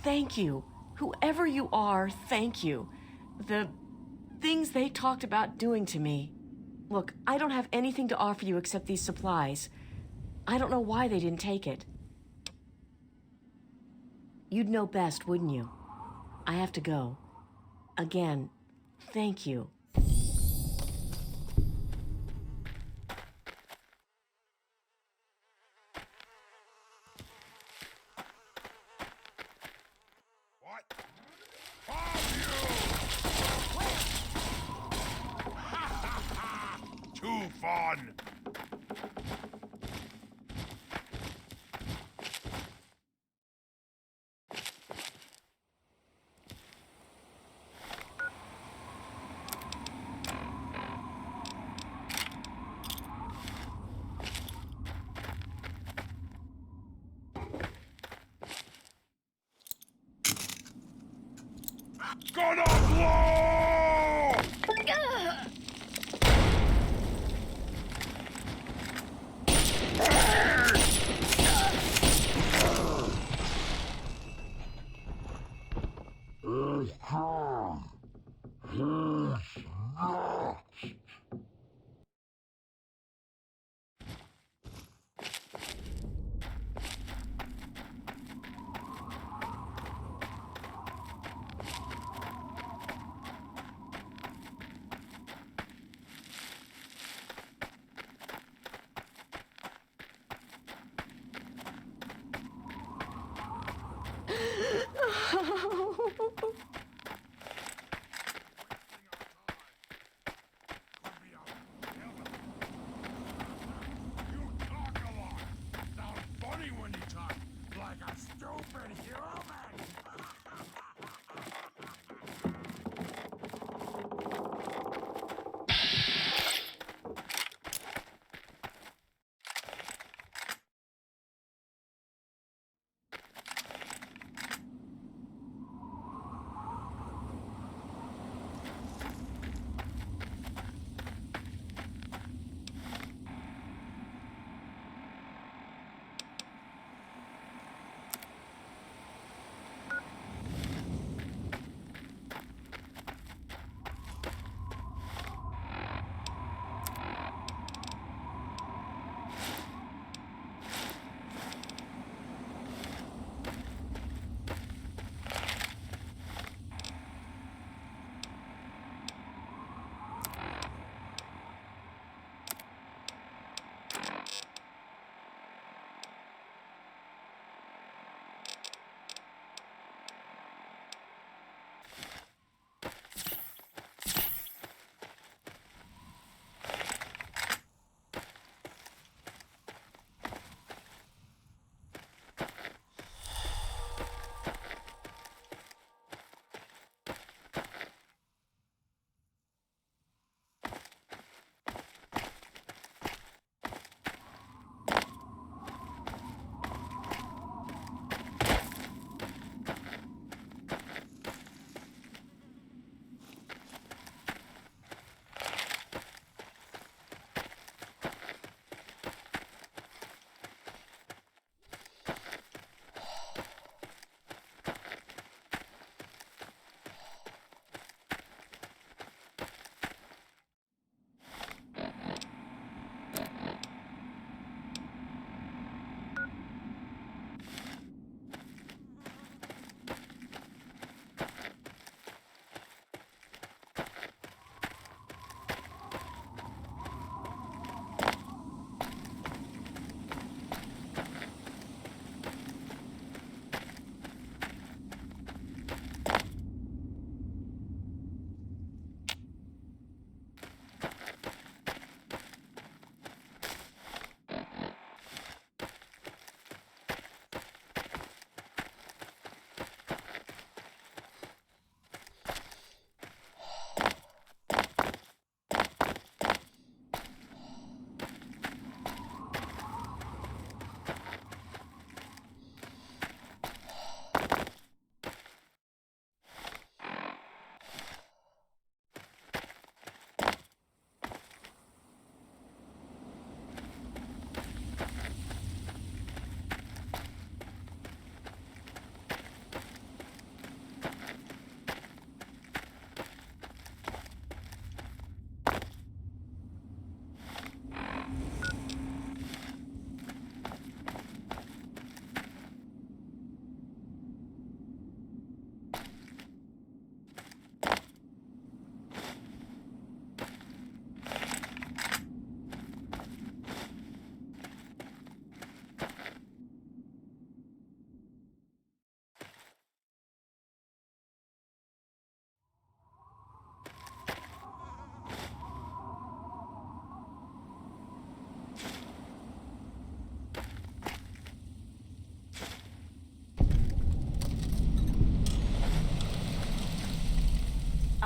Thank you. Whoever you are, thank you. The things they talked about doing to me. Look, I don't have anything to offer you except these supplies. I don't know why they didn't take it. You'd know best, wouldn't you? I have to go. Again, thank you. Too fun! Gonna blow!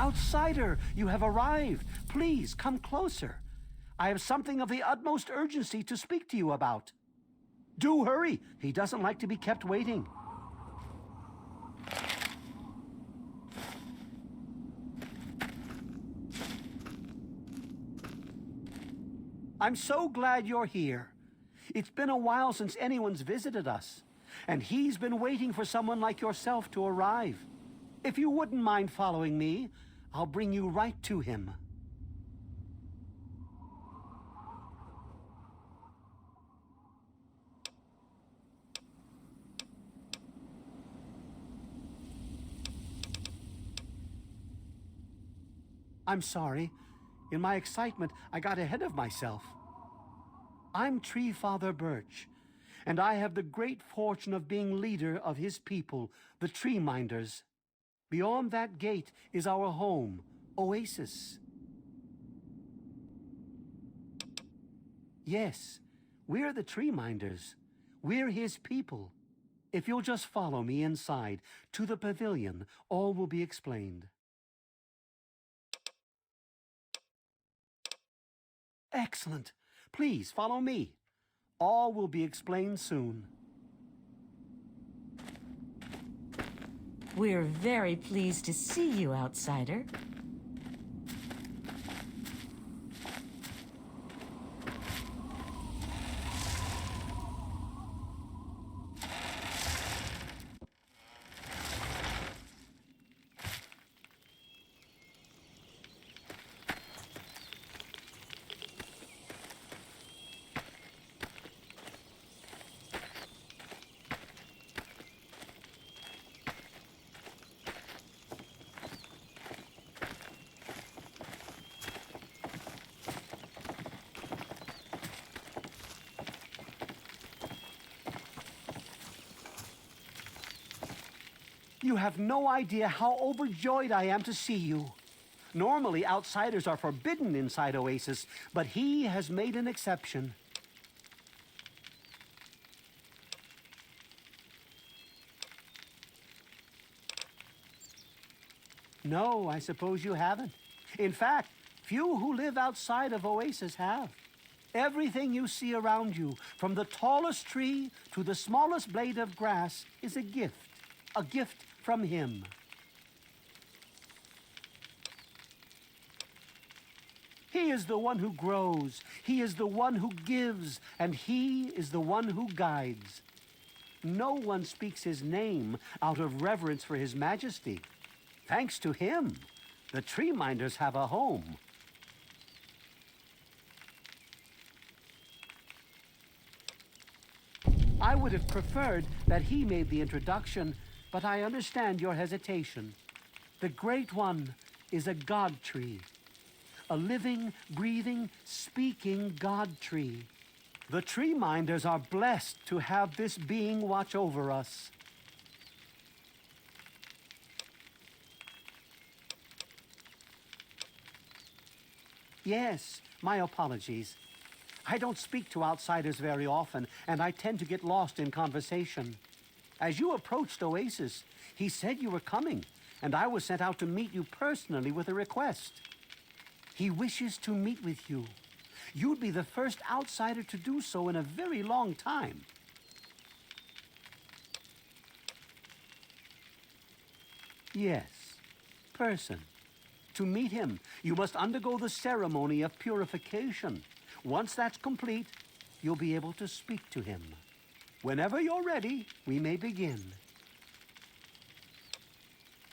Outsider, you have arrived. Please come closer. I have something of the utmost urgency to speak to you about. Do hurry. He doesn't like to be kept waiting. I'm so glad you're here. It's been a while since anyone's visited us, and he's been waiting for someone like yourself to arrive. If you wouldn't mind following me, I'll bring you right to him. I'm sorry. In my excitement, I got ahead of myself. I'm Tree Father Birch, and I have the great fortune of being leader of his people, the Tree Minders. Beyond that gate is our home, Oasis. Yes, we're the Tree Minders. We're his people. If you'll just follow me inside, to the pavilion, all will be explained. Excellent. Please follow me. All will be explained soon. We're very pleased to see you, Outsider. You have no idea how overjoyed I am to see you. Normally, outsiders are forbidden inside Oasis, but he has made an exception. No, I suppose you haven't. In fact, few who live outside of Oasis have. Everything you see around you, from the tallest tree to the smallest blade of grass, is a gift from him. He is the one who grows, he is the one who gives, and he is the one who guides. No one speaks his name out of reverence for his majesty. Thanks to him, the Tree Minders have a home. I would have preferred that he made the introduction, but I understand your hesitation. The Great One is a God tree. A living, breathing, speaking God tree. The Tree Minders are blessed to have this being watch over us. Yes, my apologies. I don't speak to outsiders very often, and I tend to get lost in conversation. As you approached Oasis, he said you were coming, and I was sent out to meet you personally with a request. He wishes to meet with you. You'd be the first outsider to do so in a very long time. Yes, person. To meet him, you must undergo the ceremony of purification. Once that's complete, you'll be able to speak to him. Whenever you're ready, we may begin.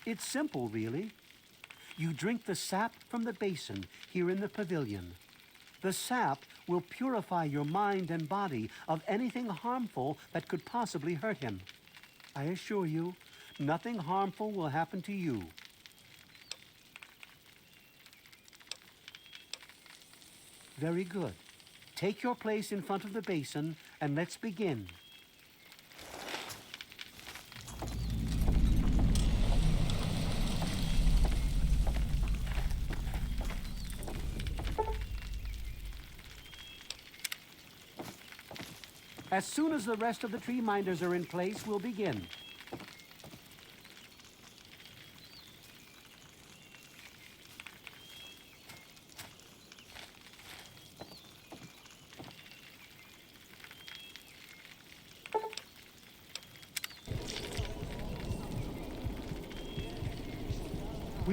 It's simple, really. You drink the sap from the basin here in the pavilion. The sap will purify your mind and body of anything harmful that could possibly hurt him. I assure you, nothing harmful will happen to you. Very good. Take your place in front of the basin and let's begin. As soon as the rest of the Tree Minders are in place, we'll begin.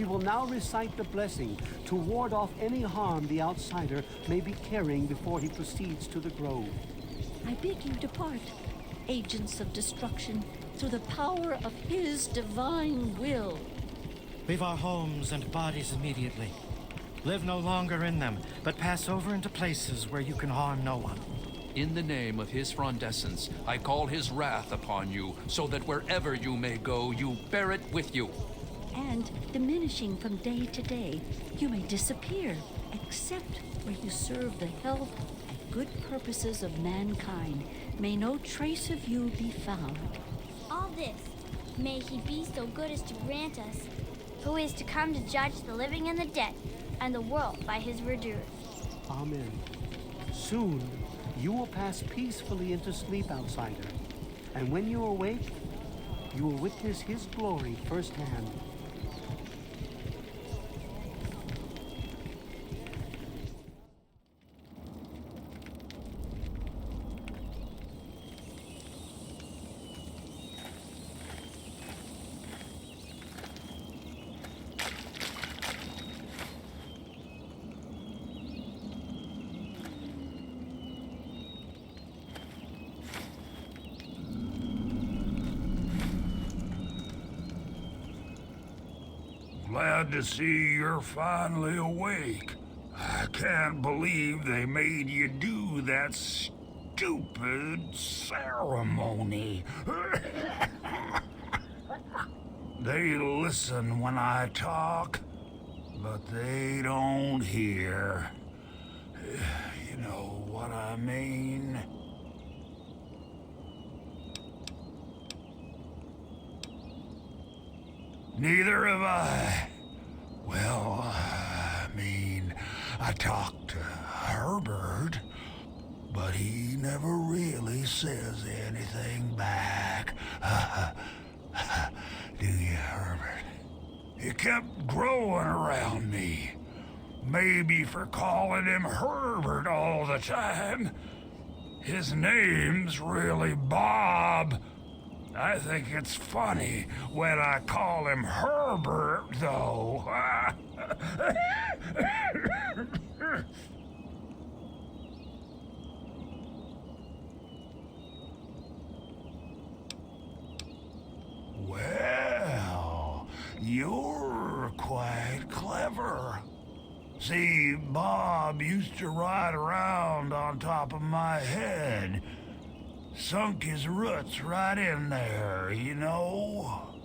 We will now recite the blessing to ward off any harm the outsider may be carrying before he proceeds to the grove. I bid you depart, agents of destruction, through the power of his divine will. Leave our homes and bodies immediately. Live no longer in them, but pass over into places where you can harm no one. In the name of his frondescence, I call his wrath upon you, so that wherever you may go, you bear it with you. And, diminishing from day to day, you may disappear, except where you serve the health and good purposes of mankind. May no trace of you be found. All this, may he be so good as to grant us, who is to come to judge the living and the dead, and the world by his verdure. Amen. Soon, you will pass peacefully into sleep, outsider. And when you awake, you will witness his glory firsthand. Glad to see you're finally awake. I can't believe they made you do that stupid ceremony. They listen when I talk, but they don't hear. You know what I mean? Neither have I. Well, I talked to Herbert, but he never really says anything back. Do you, Herbert? He kept growing around me. Maybe for calling him Herbert all the time. His name's really Bob. I think it's funny when I call him Herbert, though. Well, you're quite clever. See, Bob used to ride around on top of my head. Sunk his roots right in there, you know?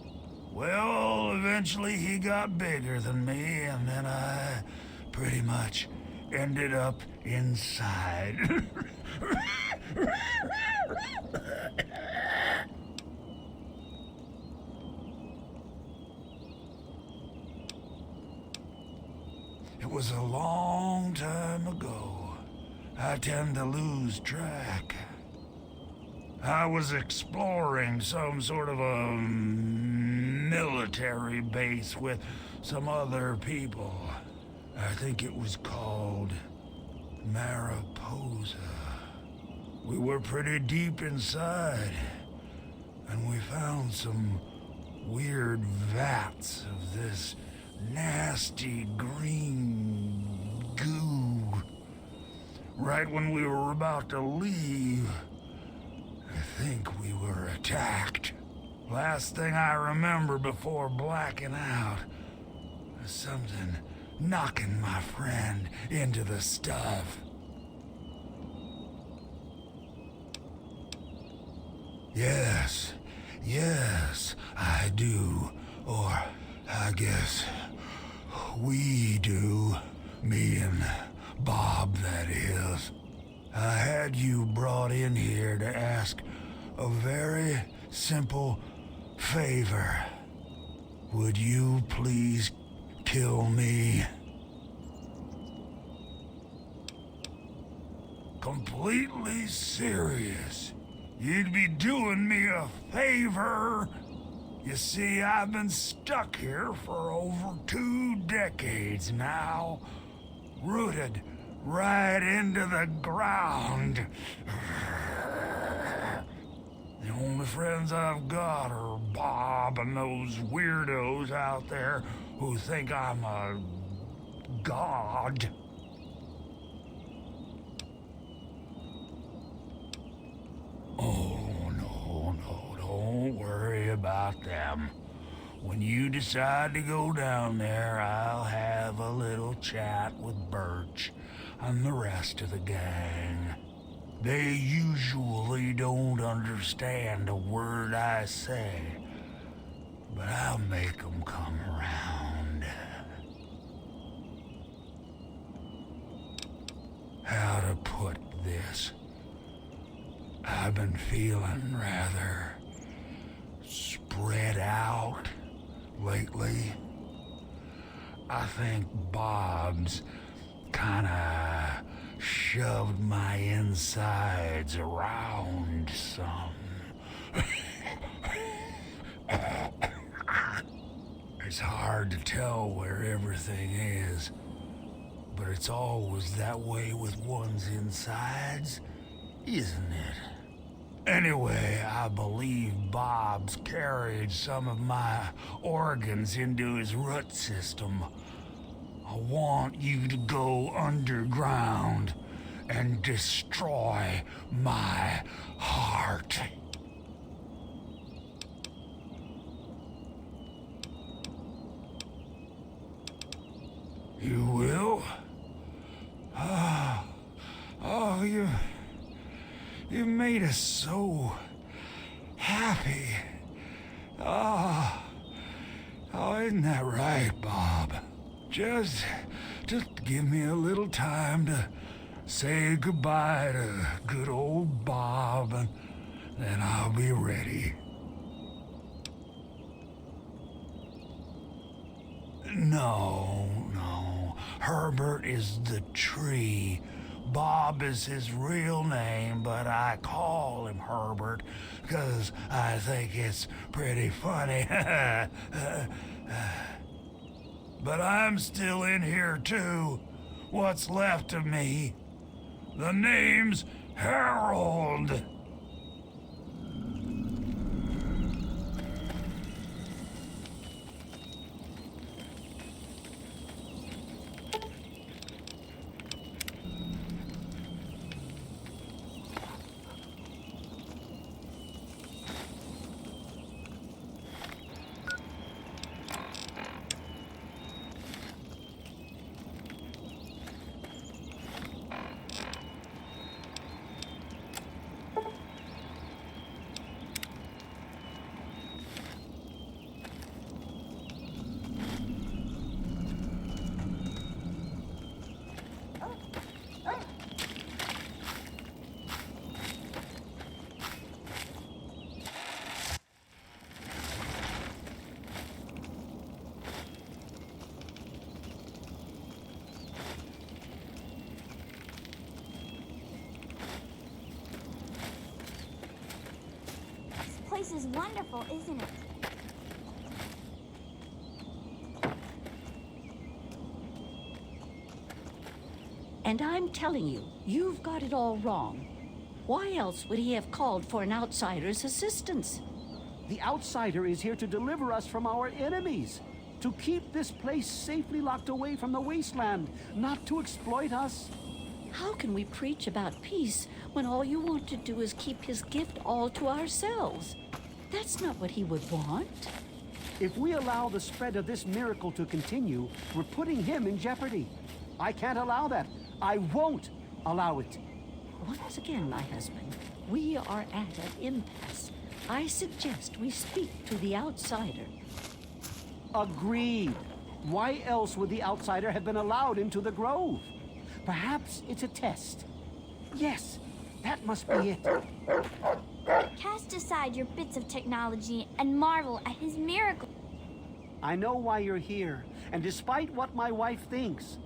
Well, eventually he got bigger than me, and then I pretty much ended up inside. It was a long time ago. I tend to lose track. I was exploring some sort of a military base with some other people. I think it was called Mariposa. We were pretty deep inside, and we found some weird vats of this nasty green goo. Right when we were about to leave, I think we were attacked. Last thing I remember before blacking out was something knocking my friend into the stuff. Yes, I do. Or I guess we do. Me and Bob, that is. I had you brought in here to ask a very simple favor. Would you please kill me? Completely serious. You'd be doing me a favor. You see, I've been stuck here for over 2 decades now, rooted right into the ground. The only friends I've got are Bob and those weirdos out there who think I'm a god. Oh, no, don't worry about them. When you decide to go down there, I'll have a little chat with Birch and the rest of the gang. They usually don't understand a word I say, but I'll make them come around. How to put this? I've been feeling rather spread out lately. I think Bob's kinda shoved my insides around some. It's hard to tell where everything is, but it's always that way with one's insides, isn't it? Anyway, I believe Bob's carried some of my organs into his root system. I want you to go underground and destroy my heart. You will? Oh, you made us so happy. Oh, isn't that right, Bob? Just give me a little time to say goodbye to good old Bob, and then I'll be ready. No. Herbert is the tree. Bob is his real name, but I call him Herbert because I think it's pretty funny. But I'm still in here too. What's left of me? The name's Harold. This place is wonderful, isn't it? And I'm telling you, you've got it all wrong. Why else would he have called for an outsider's assistance? The outsider is here to deliver us from our enemies, to keep this place safely locked away from the Wasteland, not to exploit us. How can we preach about peace when all you want to do is keep his gift all to ourselves? That's not what he would want. If we allow the spread of this miracle to continue, we're putting him in jeopardy. I can't allow that. I won't allow it. Once again, my husband, we are at an impasse. I suggest we speak to the outsider. Agreed. Why else would the outsider have been allowed into the grove? Perhaps it's a test. Yes, that must be it. Cast aside your bits of technology and marvel at his miracle. I know why you're here, and despite what my wife thinks,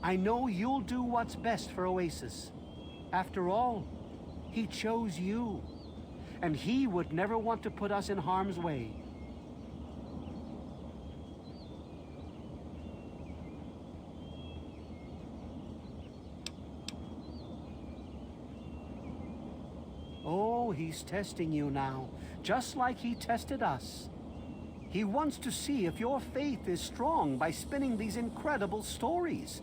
I know you'll do what's best for Oasis. After all, he chose you, and he would never want to put us in harm's way. Oh, he's testing you now, just like he tested us. He wants to see if your faith is strong by spinning these incredible stories.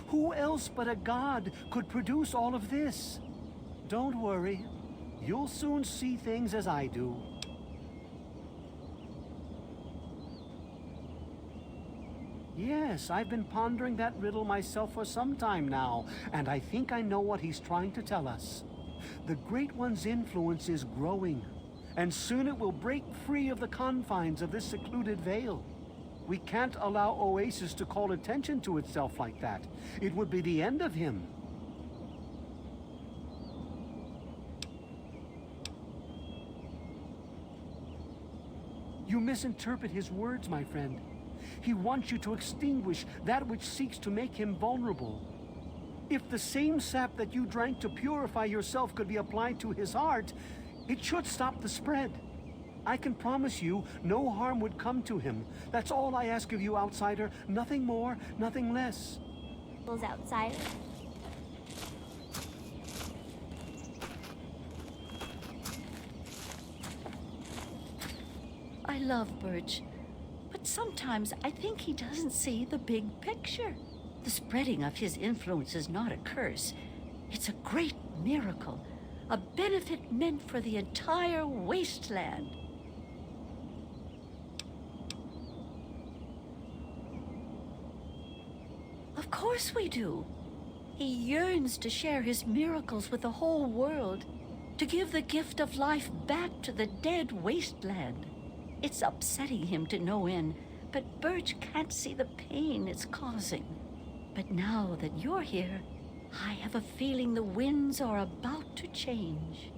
Who else but a god could produce all of this? Don't worry. You'll soon see things as I do. Yes, I've been pondering that riddle myself for some time now, and I think I know what he's trying to tell us. The Great One's influence is growing, and soon it will break free of the confines of this secluded vale. We can't allow Oasis to call attention to itself like that. It would be the end of him. You misinterpret his words, my friend. He wants you to extinguish that which seeks to make him vulnerable. If the same sap that you drank to purify yourself could be applied to his heart, it should stop the spread. I can promise you no harm would come to him. That's all I ask of you, outsider. Nothing more, nothing less. Those outsiders. I love Birch, but sometimes I think he doesn't see the big picture. The spreading of his influence is not a curse. It's a great miracle, a benefit meant for the entire Wasteland. Of course we do. He yearns to share his miracles with the whole world, to give the gift of life back to the dead Wasteland. It's upsetting him to no end, but Birch can't see the pain it's causing. But now that you're here, I have a feeling the winds are about to change.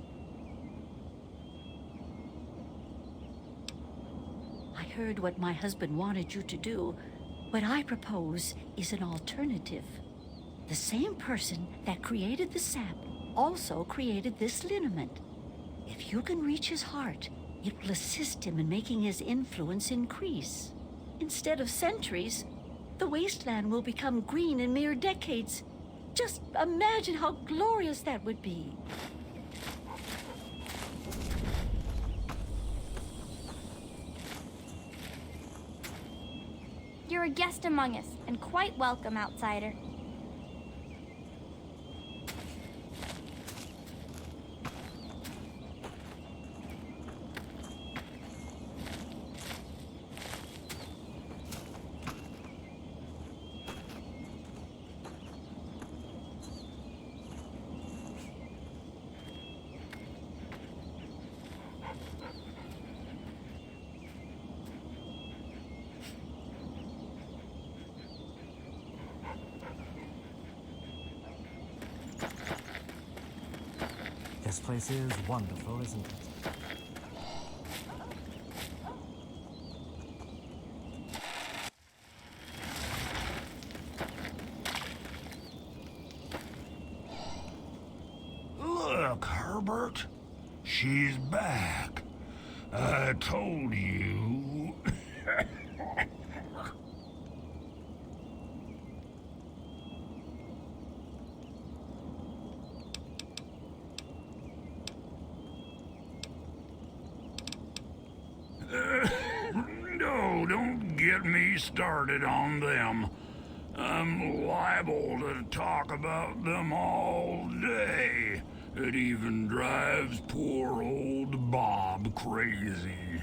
I heard what my husband wanted you to do. What I propose is an alternative. The same person that created the sap also created this liniment. If you can reach his heart, it will assist him in making his influence increase. Instead of centuries, the Wasteland will become green in mere decades. Just imagine how glorious that would be. You're a guest among us, and quite welcome, outsider. This place is wonderful, isn't it? Look, Herbert. She's back. I told you. No, don't get me started on them. I'm liable to talk about them all day. It even drives poor old Bob crazy.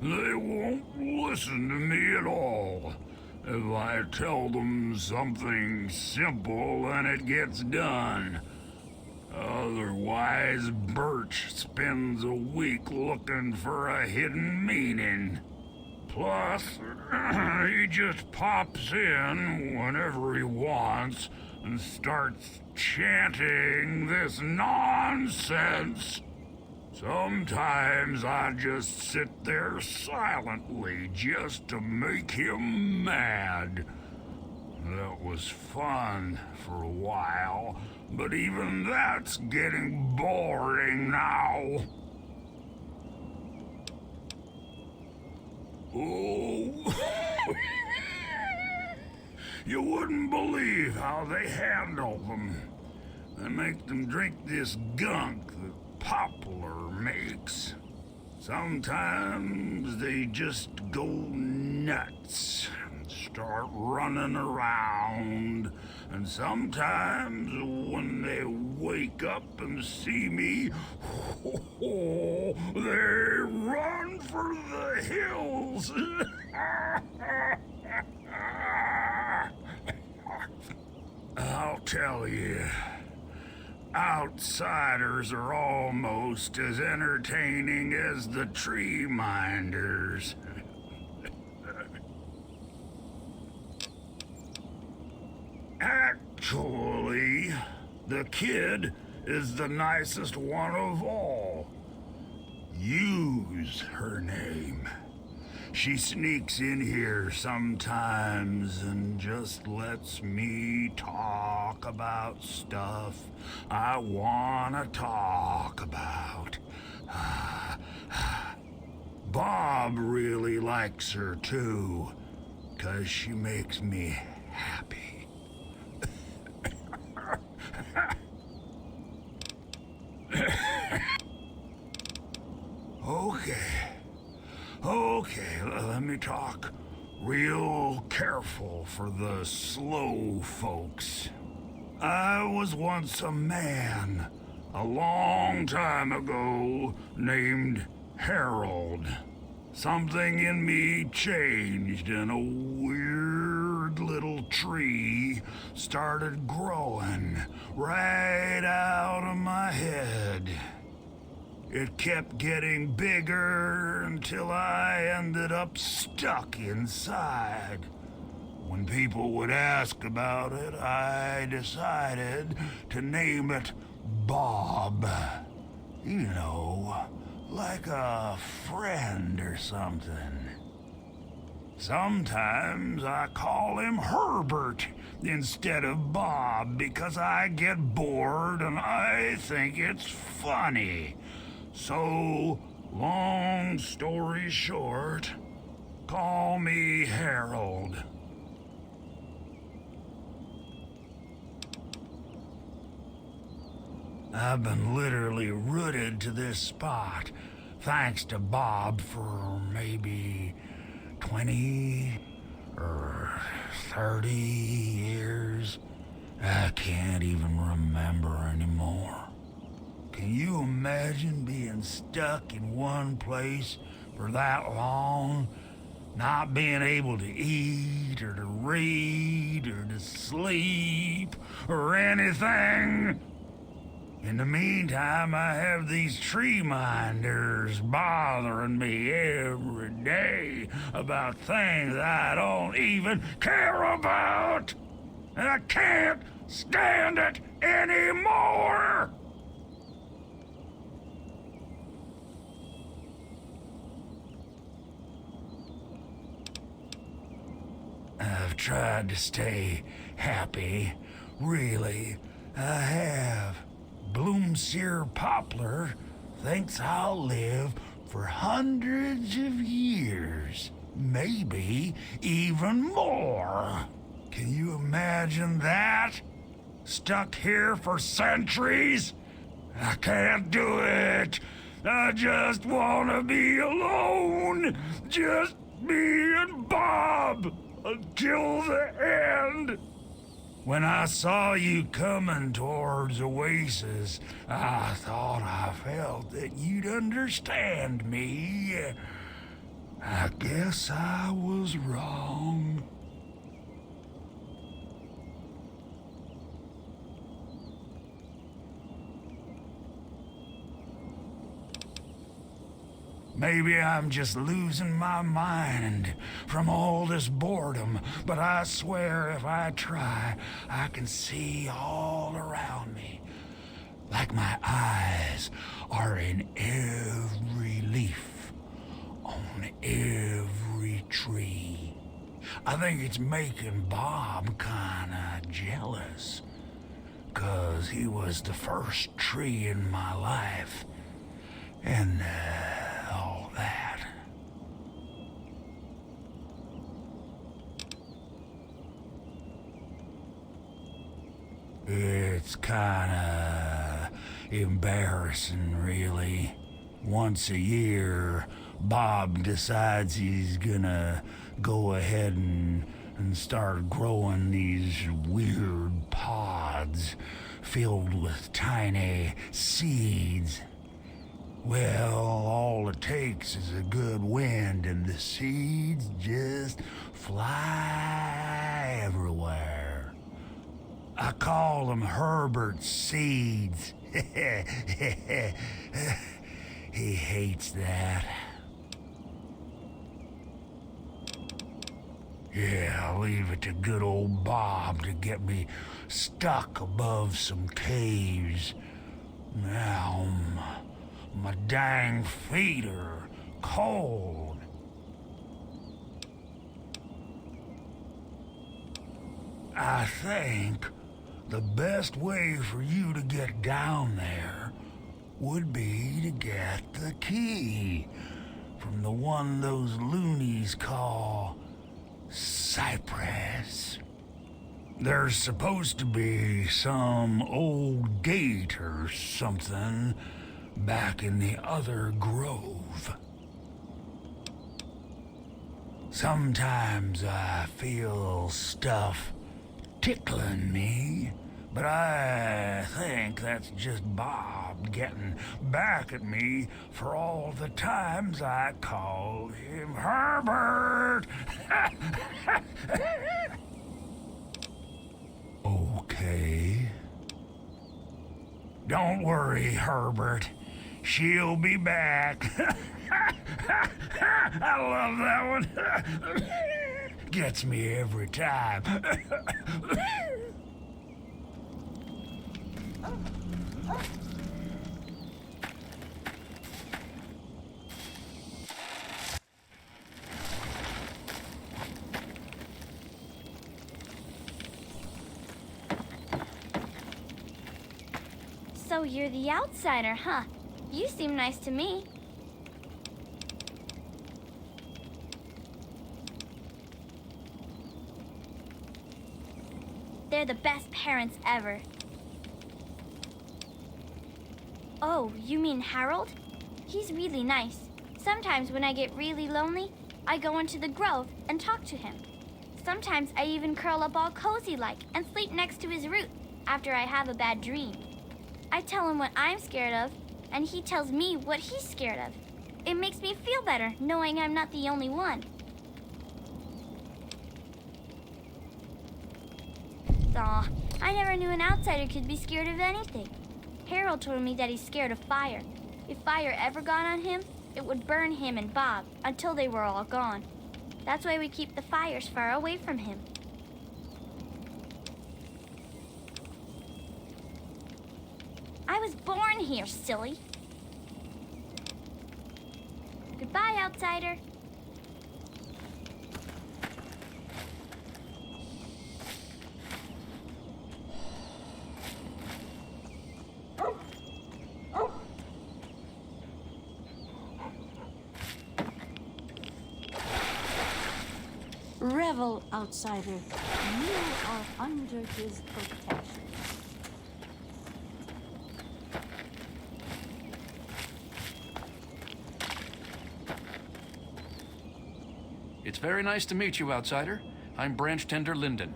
They won't listen to me at all. If I tell them something simple, then it gets done. Otherwise, Birch spends a week looking for a hidden meaning. Plus, he just pops in whenever he wants and starts chanting this nonsense. Sometimes I just sit there silently just to make him mad. That was fun for a while, but even that's getting boring now. Oh, you wouldn't believe how they handle them. I make them drink this gunk that Poplar makes. Sometimes they just go nuts and start running around. And sometimes when they wake up and see me, they run for the hills. I'll tell you, outsiders are almost as entertaining as the tree minders. Actually, the kid is the nicest one of all. Use her name. She sneaks in here sometimes and just lets me talk about stuff I wanna talk about. Bob really likes her too, 'cause she makes me happy. Okay, let me talk real careful for the slow folks. I was once a man, a long time ago, named Harold. Something in me changed and a weird little tree started growing right out of my head. It kept getting bigger until I ended up stuck inside. When people would ask about it, I decided to name it Bob. You know, like a friend or something. Sometimes I call him Herbert instead of Bob because I get bored and I think it's funny. So, long story short, call me Harold. I've been literally rooted to this spot, thanks to Bob, for maybe 20 or 30 years. I can't even remember anymore. Can you imagine being stuck in one place for that long? Not being able to eat, or to read, or to sleep, or anything? In the meantime, I have these tree minders bothering me every day about things I don't even care about. And I can't stand it anymore! I've tried to stay happy. Really, I have. Bloomseer Poplar thinks I'll live for hundreds of years. Maybe even more. Can you imagine that? Stuck here for centuries? I can't do it. I just want to be alone. Just me and Bob. Until the end. When I saw you coming towards Oasis, I thought I felt that you'd understand me. I guess I was wrong. Maybe I'm just losing my mind from all this boredom, but I swear if I try, I can see all around me. Like my eyes are in every leaf, on every tree. I think it's making Bob kinda jealous, 'cause he was the first tree in my life, and all that. It's It's kinda embarrassing, really. Once a year, Bob decides he's gonna go ahead and start growing these weird pods filled with tiny seeds. Well, all it takes is a good wind and the seeds just fly everywhere. I call them Herbert's seeds. He hates that. Yeah, I'll leave it to good old Bob to get me stuck above some caves. Now, my dang feet are cold. I think the best way for you to get down there would be to get the key from the one those loonies call Cypress. There's supposed to be some old gate or something back in the other grove. Sometimes I feel stuff tickling me, but I think that's just Bob getting back at me for all the times I called him Herbert. Okay. Don't worry, Herbert. She'll be back. I love that one. Gets me every time. So you're the outsider, huh? You seem nice to me. They're the best parents ever. Oh, you mean Harold? He's really nice. Sometimes when I get really lonely, I go into the grove and talk to him. Sometimes I even curl up all cozy-like and sleep next to his root after I have a bad dream. I tell him what I'm scared of, and he tells me what he's scared of. It makes me feel better knowing I'm not the only one. Aw, I never knew an outsider could be scared of anything. Harold told me that he's scared of fire. If fire ever got on him, it would burn him and Bob until they were all gone. That's why we keep the fires far away from him. I was born here, silly. Goodbye, outsider. Revel, outsider. You are under his protection. It's very nice to meet you, outsider. I'm Branch Tender Linden.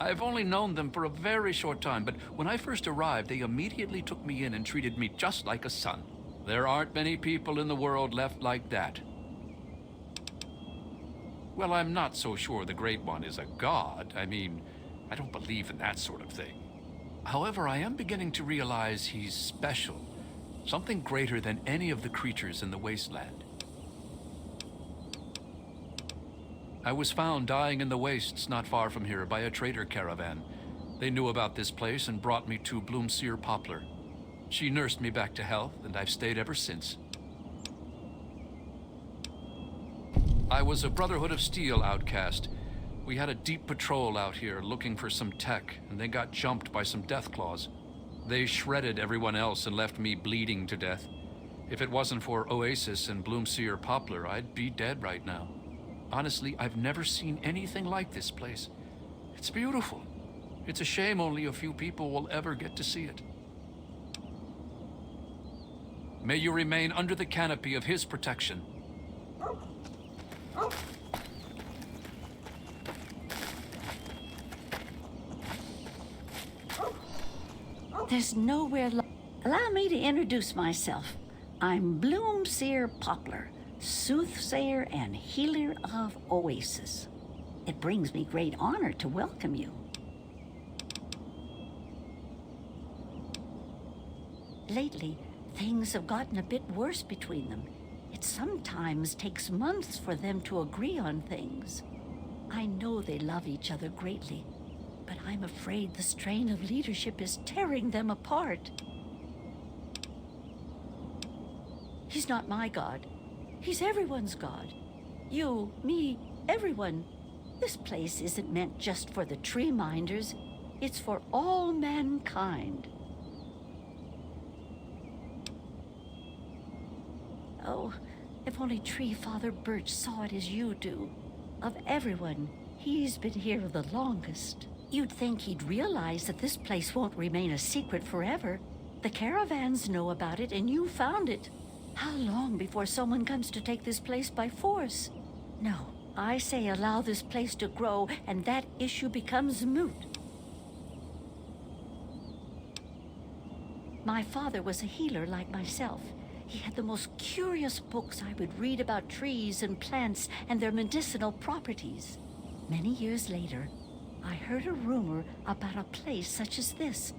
I've only known them for a very short time, but when I first arrived, they immediately took me in and treated me just like a son. There aren't many people in the world left like that. Well, I'm not so sure the Great One is a god. I mean, I don't believe in that sort of thing. However, I am beginning to realize he's special. Something greater than any of the creatures in the Wasteland. I was found dying in the wastes not far from here by a trader caravan. They knew about this place and brought me to Bloomseer Poplar. She nursed me back to health, and I've stayed ever since. I was a Brotherhood of Steel outcast. We had a deep patrol out here looking for some tech, and they got jumped by some Deathclaws. They shredded everyone else and left me bleeding to death. If it wasn't for Oasis and Bloomseer Poplar, I'd be dead right now. Honestly, I've never seen anything like this place. It's beautiful. It's a shame only a few people will ever get to see it. May you remain under the canopy of his protection. There's nowhere Allow me to introduce myself. I'm Bloomseer Poplar, soothsayer and healer of Oasis. It brings me great honor to welcome you. Lately, things have gotten a bit worse between them. It sometimes takes months for them to agree on things. I know they love each other greatly, but I'm afraid the strain of leadership is tearing them apart. He's not my god. He's everyone's god. You, me, everyone. This place isn't meant just for the tree minders. It's for all mankind. Oh, if only Tree Father Birch saw it as you do. Of everyone, he's been here the longest. You'd think he'd realize that this place won't remain a secret forever. The caravans know about it, and you found it. How long before someone comes to take this place by force? No, I say allow this place to grow, and that issue becomes moot. My father was a healer like myself. He had the most curious books I would read about trees and plants and their medicinal properties. Many years later, I heard a rumor about a place such as this.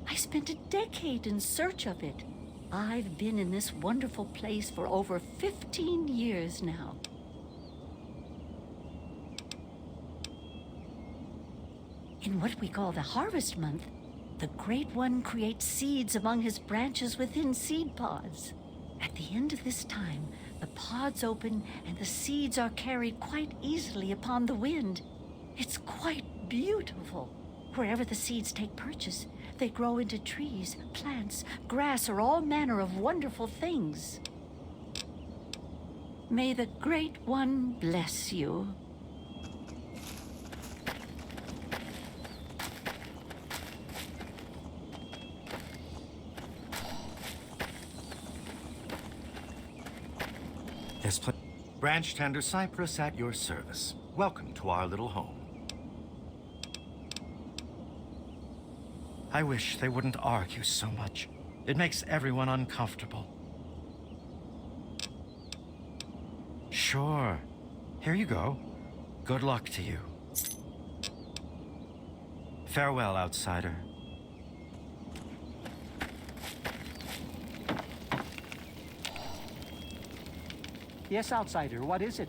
I spent a decade in search of it. I've been in this wonderful place for over 15 years now. In what we call the harvest month, the Great One creates seeds among his branches within seed pods. At the end of this time, the pods open and the seeds are carried quite easily upon the wind. It's quite beautiful. Wherever the seeds take purchase, they grow into trees, plants, grass, or all manner of wonderful things. May the Great One bless you. Yes, please. Branch Tender Cypress at your service. Welcome to our little home. I wish they wouldn't argue so much. It makes everyone uncomfortable. Sure. Here you go. Good luck to you. Farewell, outsider. Yes, outsider, what is it?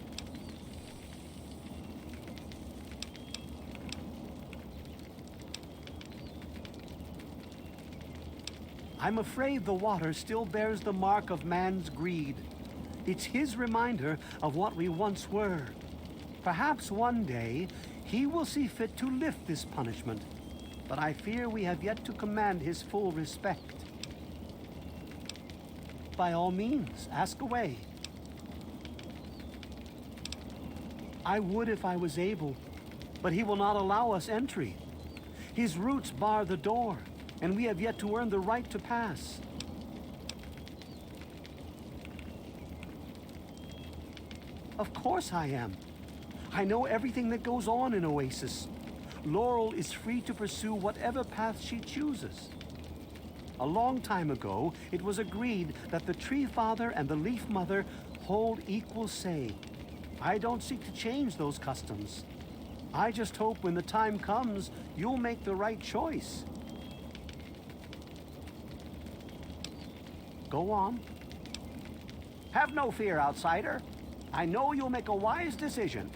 I'm afraid the water still bears the mark of man's greed. It's his reminder of what we once were. Perhaps one day, he will see fit to lift this punishment, but I fear we have yet to command his full respect. By all means, ask away. I would if I was able, but he will not allow us entry. His roots bar the door, and we have yet to earn the right to pass. Of course I am. I know everything that goes on in Oasis. Laurel is free to pursue whatever path she chooses. A long time ago, it was agreed that the Tree Father and the Leaf Mother hold equal say. I don't seek to change those customs. I just hope when the time comes, you'll make the right choice. Go on. Have no fear, outsider. I know you'll make a wise decision.